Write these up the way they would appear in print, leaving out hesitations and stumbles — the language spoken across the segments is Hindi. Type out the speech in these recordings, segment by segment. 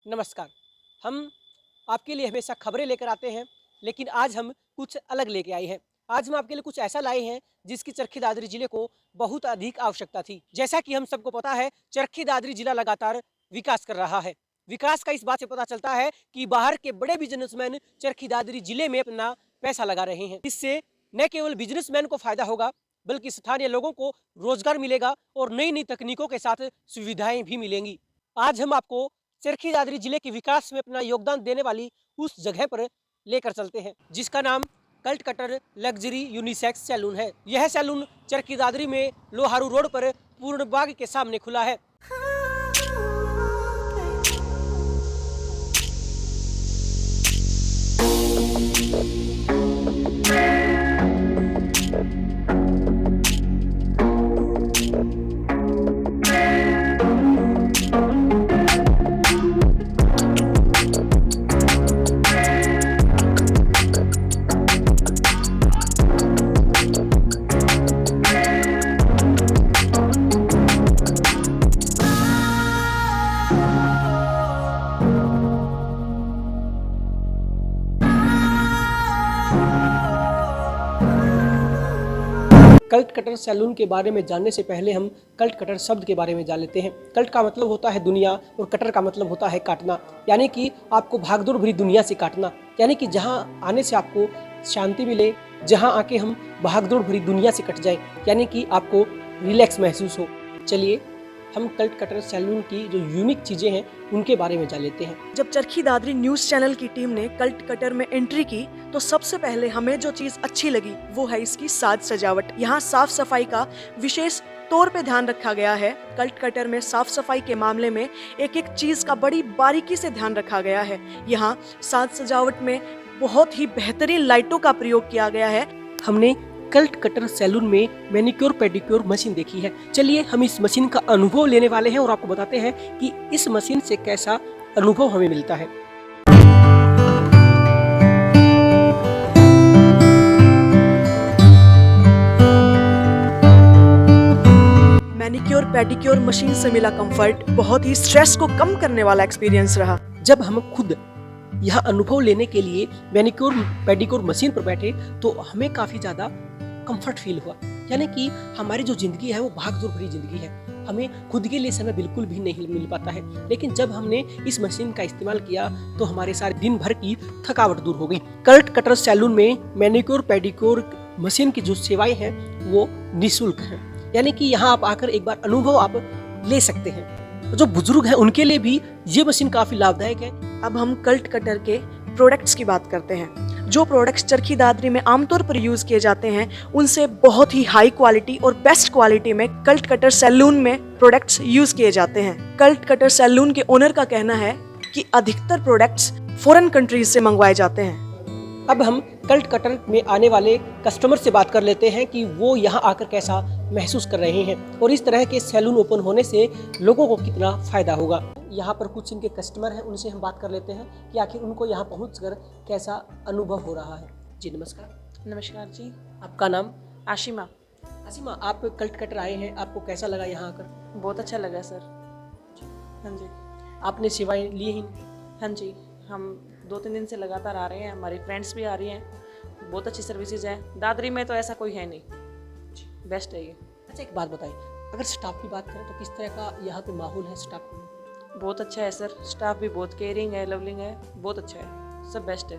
नमस्कार। हम आपके लिए हमेशा खबरें लेकर आते हैं, लेकिन आज हम कुछ अलग लेके आए हैं। आज हम आपके लिए कुछ ऐसा लाए हैं जिसकी चरखी दादरी जिले को बहुत अधिक आवश्यकता थी। जैसा कि हम सबको पता है, चरखी दादरी जिला लगातार विकास कर रहा है। विकास का इस बात से पता चलता है कि बाहर के बड़े बिजनेसमैन चरखी दादरी जिले में अपना पैसा लगा रहे हैं। इससे न केवल बिजनेसमैन को फायदा होगा, बल्कि स्थानीय लोगों को रोजगार मिलेगा और नई नई तकनीकों के साथ सुविधाएं भी मिलेंगी। आज हम आपको चरखी दादरी जिले के विकास में अपना योगदान देने वाली उस जगह पर लेकर चलते हैं जिसका नाम Cult Cutter luxury unisex salon है। यह सैलून चरखी दादरी में लोहारू रोड पर पूर्ण बाग के सामने खुला है। कल्ट कटर सैलून के बारे में जानने से पहले हम कल्ट कटर शब्द के बारे में जान लेते हैं। कल्ट का मतलब होता है दुनिया और कटर का मतलब होता है काटना, यानी कि आपको भागदौड़ भरी दुनिया से काटना, यानी कि जहां आने से आपको शांति मिले, जहां आके हम भागदौड़ भरी दुनिया से कट जाए, यानी कि आपको रिलैक्स महसूस हो। चलिए हम कल्ट कटर सैलून की जो यूनिक चीज़ें हैं उनके बारे में जान लेते हैं। जब चरखी दादरी न्यूज चैनल की टीम ने कल्ट कटर में एंट्री की तो सबसे पहले हमें जो चीज अच्छी लगी वो है इसकी साज सजावट। यहाँ साफ सफाई का विशेष तौर पे ध्यान रखा गया है। कल्ट कटर में साफ सफाई के मामले में एक एक चीज का बड़ी बारीकी से ध्यान रखा गया है। यहाँ साज सजावट में बहुत ही बेहतरीन लाइटों का प्रयोग किया गया है। हमने कल्ट कटर सैलून में मैनिक्योर पेडिक्योर मशीन देखी है। चलिए हम इस मशीन का अनुभव लेने वाले हैं और आपको बताते हैं कि इस मशीन से कैसा अनुभव हमें मिलता है। मैनिक्योर पेडिक्योर मशीन से मिला कंफर्ट बहुत ही स्ट्रेस को कम करने वाला एक्सपीरियंस रहा। जब हम खुद यह अनुभव लेने के लिए मैनिक्योर पेडिक्योर मशीन पर बैठे तो हमें काफ़ी ज़्यादा कंफर्ट फील हुआ, यानी कि हमारी जो ज़िंदगी है वो भागदौड़ भरी ज़िंदगी है, हमें खुद के लिए समय बिल्कुल भी नहीं मिल पाता है। लेकिन जब हमने इस मशीन का इस्तेमाल किया तो हमारे सारे दिन भर की थकावट दूर हो गई। कल्ट कटर सैलून में मैनिक्योर पेडिक्योर मशीन की जो सेवाएं हैं वो निःशुल्क हैं, यानी कि यहाँ आप आकर एक बार अनुभव आप ले सकते हैं। जो बुजुर्ग हैं उनके लिए भी ये मशीन काफ़ी लाभदायक है। अब हम कल्ट कटर के प्रोडक्ट्स की बात करते हैं। जो प्रोडक्ट्स चरखी दादरी में आमतौर पर यूज किए जाते हैं उनसे बहुत ही हाई क्वालिटी और बेस्ट क्वालिटी में कल्ट कटर सैलून में प्रोडक्ट्स यूज किए जाते हैं। कल्ट कटर सैलून के ओनर का कहना है कि अधिकतर प्रोडक्ट्स फॉरेन कंट्रीज से मंगवाए जाते हैं। अब हम कल्ट कटर में आने वाले कस्टमर से बात कर लेते हैं कि वो यहाँ आकर कैसा महसूस कर रहे हैं और इस तरह के सैलून ओपन होने से लोगों को कितना फ़ायदा होगा। यहाँ पर कुछ इनके कस्टमर हैं, उनसे हम बात कर लेते हैं कि आखिर उनको यहाँ पहुँचकर कैसा अनुभव हो रहा है। जी नमस्कार। नमस्कार जी। आपका नाम? आशिमा। आसिमा, आप कल्ट कटर आए हैं, आपको कैसा लगा यहाँ आकर? बहुत अच्छा लगा सर। हाँ जी। आपने सेवाएं ली हैं? हाँ जी, हम 2-3 दिन से लगातार आ रहे हैं, हमारी फ्रेंड्स भी आ रही हैं। बहुत अच्छी सर्विसेज है। दादरी में तो ऐसा कोई है नहीं, बेस्ट है ये। अच्छा एक बात बताइए, अगर स्टाफ की बात करें तो किस तरह का यहाँ पे माहौल है स्टाफ में? बहुत अच्छा है सर, स्टाफ भी बहुत केयरिंग है, लवलिंग है, बहुत अच्छा है, सब बेस्ट है,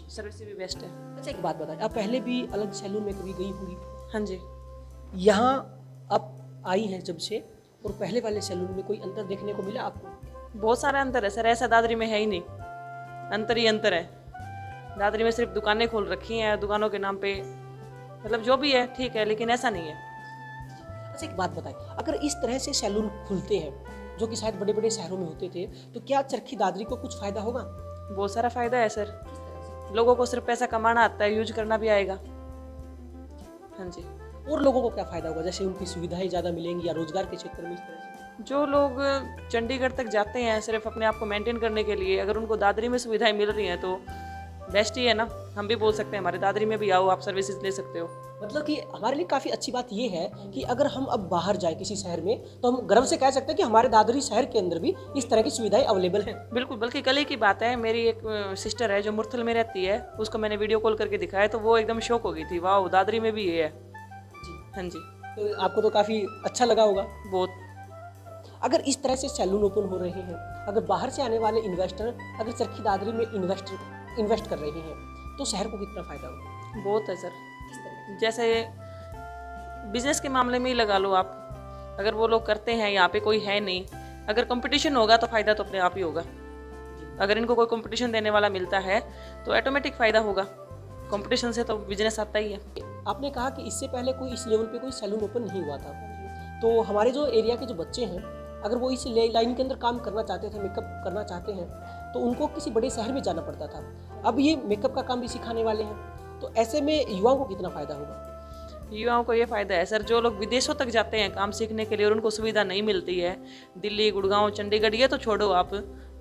सर्विस भी बेस्ट है। अच्छा एक बात बताइए, आप पहले भी अलग सैलून में कभी गई होंगी? हाँ जी। यहाँ आप आई हैं जब से और पहले वाले सैलून में कोई अंतर देखने को मिला आपको? बहुत सारा अंतर है सर, ऐसा दादरी में है ही नहीं, अंतर ही अंतर है। दादरी में सिर्फ दुकानें खोल रखी हैं, दुकानों के नाम पे मतलब जो भी है ठीक है, लेकिन ऐसा नहीं है। अच्छा एक बात बताइए, अगर इस तरह से सैलून खुलते हैं जो कि शायद बड़े बड़े शहरों में होते थे, तो क्या चरखी दादरी को कुछ फ़ायदा होगा? बहुत सारा फ़ायदा है सर, लोगों को सिर्फ पैसा कमाना आता है, यूज करना भी आएगा। हाँ जी। और लोगों को क्या फ़ायदा होगा, जैसे उनकी सुविधाएं ज़्यादा मिलेंगी या रोजगार के क्षेत्र में इस तरह से? जो लोग चंडीगढ़ तक जाते हैं सिर्फ अपने आप को मेंटेन करने के लिए, अगर उनको दादरी में सुविधाएं मिल रही हैं तो बेस्ट ही है ना, हम भी बोल सकते हैं हमारे दादरी में भी आओ, आप सर्विसेज ले सकते हो। मतलब कि हमारे लिए काफ़ी अच्छी बात ये है कि अगर हम अब बाहर जाए किसी शहर में तो हम गर्व से कह सकते हैं कि हमारे दादरी शहर के अंदर भी इस तरह की सुविधाएं अवेलेबल हैं। बिल्कुल, बल्कि कल ही की बात है, मेरी एक सिस्टर है जो मुरथल में रहती है, उसको मैंने वीडियो कॉल करके दिखाया तो वो एकदम शॉक हो गई थी, वाह दादरी में भी ये है। जी। हाँ जी, तो आपको तो काफ़ी अच्छा लगा होगा। बहुत। अगर इस तरह से सैलून ओपन हो रहे हैं, अगर बाहर से आने वाले इन्वेस्टर अगर चरखी दादरी में इन्वेस्ट कर रहे हैं तो शहर को कितना फ़ायदा होगा? बहुत है सर। किस तरह? जैसे बिजनेस के मामले में ही लगा लो आप, अगर वो लोग करते हैं, यहाँ पे कोई है नहीं, अगर कंपटीशन होगा तो फ़ायदा तो अपने आप ही होगा। अगर इनको कोई कंपटीशन देने वाला मिलता है तो ऑटोमेटिक फ़ायदा होगा, कंपटीशन से तो बिजनेस आता ही है। आपने कहा कि इससे पहले कोई इस लेवल पे कोई सैलून ओपन नहीं हुआ था, तो हमारे जो एरिया के जो बच्चे हैं अगर वो इस लाइन के अंदर काम करना चाहते थे, मेकअप करना चाहते हैं, तो उनको किसी बड़े शहर में जाना पड़ता था। अब ये मेकअप का काम भी सिखाने वाले हैं, तो ऐसे में युवाओं को कितना फ़ायदा होगा? युवाओं को ये फ़ायदा है सर, जो लोग विदेशों तक जाते हैं काम सीखने के लिए और उनको सुविधा नहीं मिलती है, दिल्ली, गुड़गांव, चंडीगढ़, ये तो छोड़ो आप,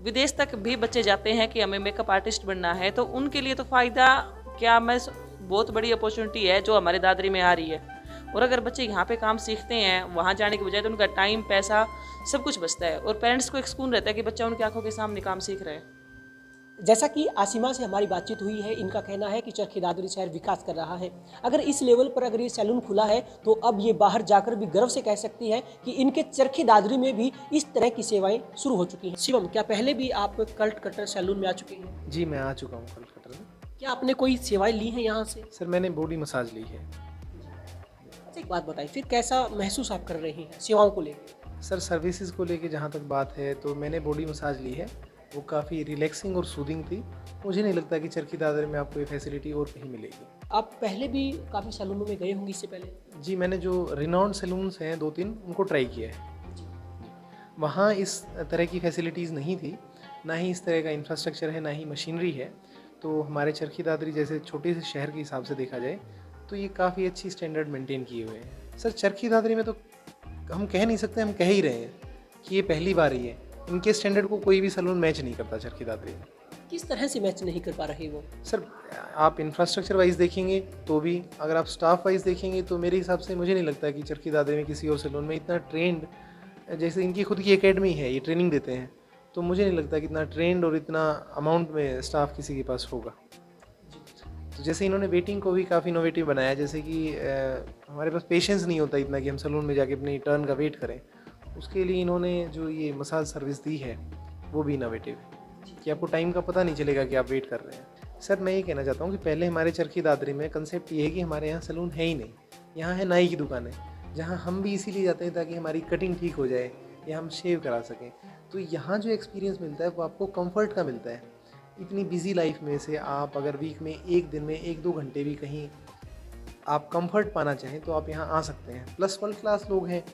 विदेश तक भी बच्चे जाते हैं कि हमें मेकअप आर्टिस्ट बनना है, तो उनके लिए तो फ़ायदा क्या, मैं बहुत बड़ी अपॉर्चुनिटी है जो हमारे दादरी में आ रही है। और अगर बच्चे यहाँ पे काम सीखते हैं, वहाँ जाने के बजाय, तो उनका टाइम, पैसा, सब कुछ बचता है और पेरेंट्स को एक सुकून रहता है कि बच्चा उनकी आंखों के सामने काम सीख रहा है। जैसा कि आसिमा से हमारी बातचीत हुई है, इनका कहना है कि चरखी दादरी शहर विकास कर रहा है। अगर इस लेवल पर अगर ये सैलून खुला है तो अब ये बाहर जाकर भी गर्व से कह सकती है कि इनके चरखी दादरी में भी इस तरह की सेवाएं शुरू हो चुकी हैं। शिवम, क्या पहले भी आप कल्ट कटर सैलून में आ चुके हैं? जी, मैं आ चुका हूँ कलकत्ता में। क्या आपने कोई सेवाएं ली हैं यहाँ से? सर मैंने बॉडी मसाज ली है। अच्छा, एक बात बताइए, फिर कैसा महसूस आप कर रहे हैं सेवाओं को लेकर? सर सर्विसेज को लेके जहाँ तक बात है तो मैंने बॉडी मसाज ली है, वो काफ़ी रिलैक्सिंग और सूदिंग थी। मुझे नहीं लगता कि चरखी दादर में आपको ये फैसिलिटी और कहीं मिलेगी। आप पहले भी काफ़ी सैलूनों में गए होंगे इससे पहले? जी, मैंने जो रिनाउंड सैलून्स हैं 2-3 उनको ट्राई किया है। वहाँ इस तरह की फैसिलिटीज़ नहीं थी, ना ही इस तरह का इंफ्रास्ट्रक्चर है, ना ही मशीनरी है। तो हमारे चरखी दादरी जैसे छोटे से शहर के हिसाब से देखा जाए तो ये काफ़ी अच्छी स्टैंडर्ड मेंटेन किए हुए हैं। सर चरखी दादरी में तो हम कह नहीं सकते, हम कह ही रहे हैं कि ये पहली बार ही है। इनके स्टैंडर्ड को कोई भी सैलून मैच नहीं करता चरखी दादरी में। किस तरह से मैच नहीं कर पा रहे वो? सर आप इंफ्रास्ट्रक्चर वाइज देखेंगे तो भी, अगर आप स्टाफ वाइज देखेंगे तो मेरे हिसाब से मुझे नहीं लगता कि चरखी दादरी में किसी और सैलून में इतना ट्रेंड, जैसे इनकी खुद की एकेडमी है, ये ट्रेनिंग देते हैं, तो मुझे नहीं लगता कि इतना ट्रेंड और इतना अमाउंट में स्टाफ किसी के पास होगा। तो जैसे इन्होंने वेटिंग को भी काफ़ी इनोवेटिव बनाया, जैसे कि हमारे पास पेशेंस नहीं होता इतना कि हम सैलून में जाके अपनी टर्न का वेट करें, उसके लिए इन्होंने जो ये मसाज सर्विस दी है वो भी इनोवेटिव है कि आपको टाइम का पता नहीं चलेगा कि आप वेट कर रहे हैं। सर मैं ये कहना चाहता हूँ कि पहले हमारे चरखी दादरी में कंसेप्ट ये है कि हमारे यहाँ सैलून है ही नहीं, यहाँ है नाई की दुकान है, जहाँ हम भी इसीलिए जाते हैं ताकि हमारी कटिंग ठीक हो जाए या हम शेव करा सकें। तो यहाँ जो एक्सपीरियंस मिलता है वो आपको कंफर्ट का मिलता है। इतनी बिजी लाइफ में से आप अगर वीक में एक दिन में 1-2 घंटे भी कहीं आप कंफर्ट पाना चाहें तो आप यहाँ आ सकते हैं। प्लस वर्ल्ड क्लास लोग हैं,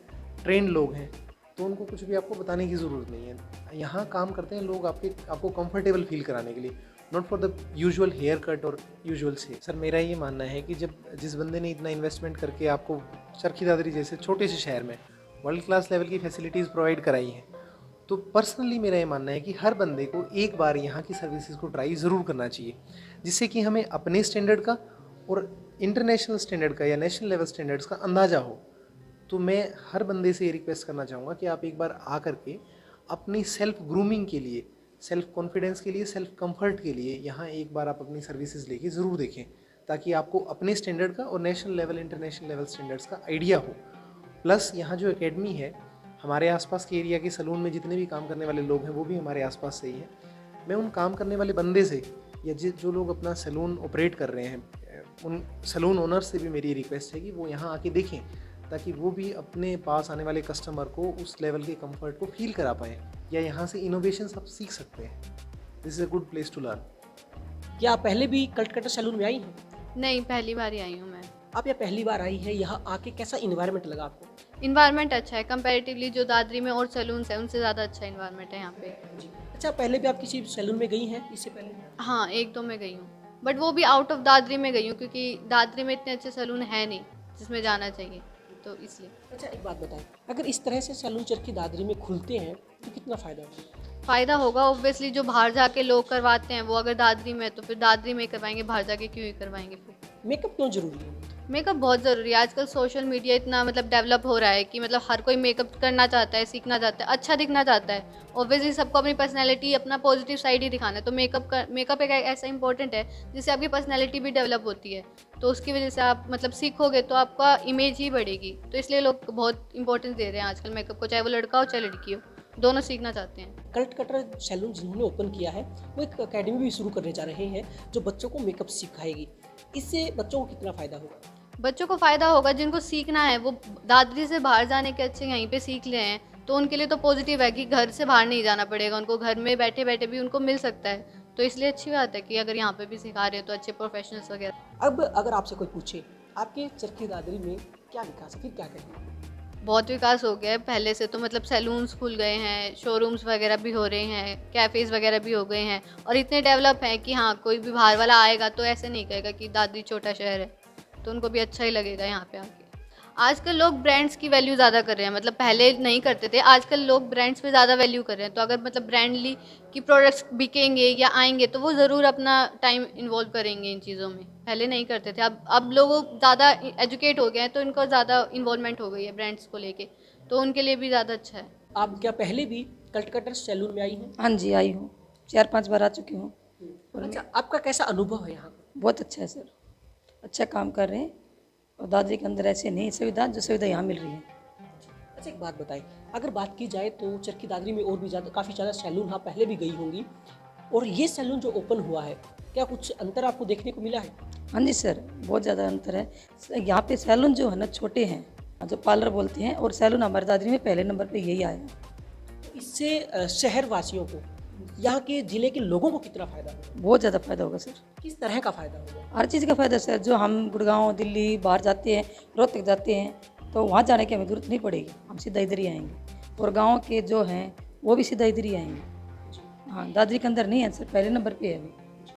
ट्रेंड लोग हैं, तो उनको कुछ भी आपको बताने की ज़रूरत नहीं है। यहाँ काम करते हैं लोग आपको कंफर्टेबल फील कराने के लिए, not for the usual hair cut और यूजुअल से। सर मेरा ये मानना है कि जिस बंदे ने इतना इन्वेस्टमेंट करके आपको चरखी दादरी जैसे छोटे से शहर में वर्ल्ड क्लास लेवल की फैसिलिटीज़ प्रोवाइड कराई हैं, तो पर्सनली मेरा ये मानना है कि हर बंदे को एक बार यहाँ की सर्विसेज को ट्राई ज़रूर करना चाहिए, जिससे कि हमें अपने स्टैंडर्ड का और इंटरनेशनल स्टैंडर्ड का या नेशनल लेवल स्टैंडर्ड्स का अंदाज़ा हो। तो मैं हर बंदे से ये रिक्वेस्ट करना चाहूँगा कि आप एक बार आ करके अपनी सेल्फ ग्रूमिंग के लिए, सेल्फ कॉन्फिडेंस के लिए, सेल्फ कंफर्ट के लिए यहाँ एक बार आप अपनी सर्विसेज लेके ज़रूर देखें, ताकि आपको अपने स्टैंडर्ड का और national level, international level standards का आइडिया हो। प्लस यहाँ जो एकेडमी है, हमारे आसपास के एरिया के सैलून में जितने भी काम करने वाले लोग हैं वो भी हमारे आसपास से ही हैं। मैं उन काम करने वाले बंदे से या जो लोग अपना सैलून ऑपरेट कर रहे हैं, उन सैलून ओनर से भी मेरी रिक्वेस्ट है कि वो यहाँ आके देखें, ताकि वो भी अपने पास आने वाले कस्टमर को उस लेवल के कंफर्ट को फील करा पाएँ, या यहाँ से इनोवेशन आप सीख सकते हैं। This is a good place to learn. क्या आप पहले भी कल्ट कटर सैलून में आई हैं? नहीं, पहली बार ही आई हूँ मैं। आप यहाँ पहली बार आई है, यहाँ आके कैसा इन्वायरमेंट लगा आपको? इन्वायरमेंट अच्छा है, कंपैरेटिवली जो दादरी में और सैलून्स हैं उनसे ज़्यादा अच्छा इन्वायरमेंट है यहाँ पे। अच्छा, पहले भी आप किसी सैलून में गई हैं इससे पहले? हाँ, 1-2 में गई हूँ, बट वो भी आउट ऑफ दादरी में गई हूँ क्योंकि दादरी में इतने अच्छे सैलून है नहीं जिसमें जाना चाहिए, तो इसलिए। अच्छा, एक बात बताएं, अगर इस तरह से सैलून चरखी दादरी में खुलते हैं तो कितना फ़ायदा होगा? फ़ायदा होगा ऑब्वियसली। जो बाहर जाके लोग करवाते हैं वो अगर दादरी में है तो फिर दादरी में ही करवाएंगे, बाहर जाके क्यों ही करवाएंगे फिर। मेकअप क्यों जरूरी है? मेकअप बहुत ज़रूरी है। आजकल सोशल मीडिया इतना मतलब डेवलप हो रहा है कि मतलब हर कोई मेकअप करना चाहता है, सीखना चाहता है, अच्छा दिखना चाहता है। ऑब्वियसली सबको अपनी पर्सनैलिटी, अपना पॉजिटिव साइड ही दिखाना है, तो मेकअप एक ऐसा इंपॉर्टेंट है जिससे आपकी पर्सनैलिटी भी डेवलप होती है। तो उसकी वजह से आप मतलब सीखोगे तो आपका इमेज ही बढ़ेगी। तो इसलिए लोग बहुत इंपॉर्टेंस दे रहे हैं आजकल मेकअप को, चाहे वो लड़का हो चाहे लड़की हो, दोनों सीखना चाहते हैं। कल्ट कटर सैलून जिन्होंने ओपन किया है वो एक एकेडमी भी शुरू करने जा रहे हैं जो बच्चों को मेकअप सिखाएगी। इससे बच्चों को कितना फ़ायदा होगा? बच्चों को फ़ायदा होगा, जिनको सीखना है वो दादरी से बाहर जाने के अच्छे यहीं पे सीख ले हैं, तो उनके लिए तो पॉजिटिव है कि घर से बाहर नहीं जाना पड़ेगा उनको, घर में बैठे बैठे भी उनको मिल सकता है। तो इसलिए अच्छी बात है कि अगर यहाँ पे भी सिखा रहे हो तो अच्छे प्रोफेशनल्स वगैरह। अब अगर आपसे कोई पूछे आपके चरखी दादरी में क्या विकास है, फिर क्या कहेंगे? बहुत विकास हो गया है पहले से, तो मतलब सैलून्स खुल गए हैं, शोरूम्स वगैरह भी हो रहे हैं, कैफ़ेज़ वगैरह भी हो गए हैं और इतने डेवलप हैं कि हाँ कोई भी बाहर वाला आएगा तो ऐसे नहीं कहेगा कि दादरी छोटा शहर है, तो उनको भी अच्छा ही लगेगा यहाँ पे आके। आजकल लोग ब्रांड्स की वैल्यू ज़्यादा कर रहे हैं, मतलब पहले नहीं करते थे, आजकल लोग ब्रांड्स पे ज़्यादा वैल्यू कर रहे हैं। तो अगर मतलब ब्रांडली की प्रोडक्ट्स बिकेंगे या आएंगे तो वो ज़रूर अपना टाइम इन्वॉल्व करेंगे इन चीज़ों में, पहले नहीं करते थे। अब लोग ज़्यादा एजुकेट हो गए हैं तो इनको ज़्यादा इन्वॉल्वमेंट हो गई है ब्रांड्स को लेके, तो उनके लिए भी ज़्यादा अच्छा है। आप क्या पहले भी कल्ट कटर सैलून में आई हैं? हाँ जी, आई हूँ, 4-5 बार आ चुकी हूँ। अच्छा, आपका कैसा अनुभव है यहाँ? बहुत अच्छा है सर, अच्छा काम कर रहे हैं और दादरी के अंदर ऐसे नहीं सुविधा जो सुविधा यहाँ मिल रही है। अच्छा, एक बात बताएं, अगर बात की जाए तो चरखी दादरी में और भी ज़्यादा काफ़ी ज़्यादा सैलून हाँ पहले भी गई होंगी, और ये सैलून जो ओपन हुआ है क्या कुछ अंतर आपको देखने को मिला है? हाँ जी सर, बहुत ज़्यादा अंतर है। यहाँ पे सैलून जो है ना छोटे हैं, जो पार्लर बोलते हैं, और सैलून हमारे दादरी में पहले नंबर पे यही आया। इससे शहर वासियों को, यहाँ के ज़िले के लोगों को कितना फ़ायदा होगा? बहुत ज़्यादा फायदा होगा सर, किस तरह का फ़ायदा होगा? हर चीज़ का फायदा सर। जो हम गुड़गांव, दिल्ली बाहर जाते हैं, रोहतक जाते हैं, तो वहाँ जाने की हमें जरूरत नहीं पड़ेगी, हम सीधा इधर ही आएंगे। और गाँव के जो हैं वो भी सीधा इधर ही आएंगे। हाँ, दादरी के अंदर नहीं है सर, पहले नंबर पे है अभी।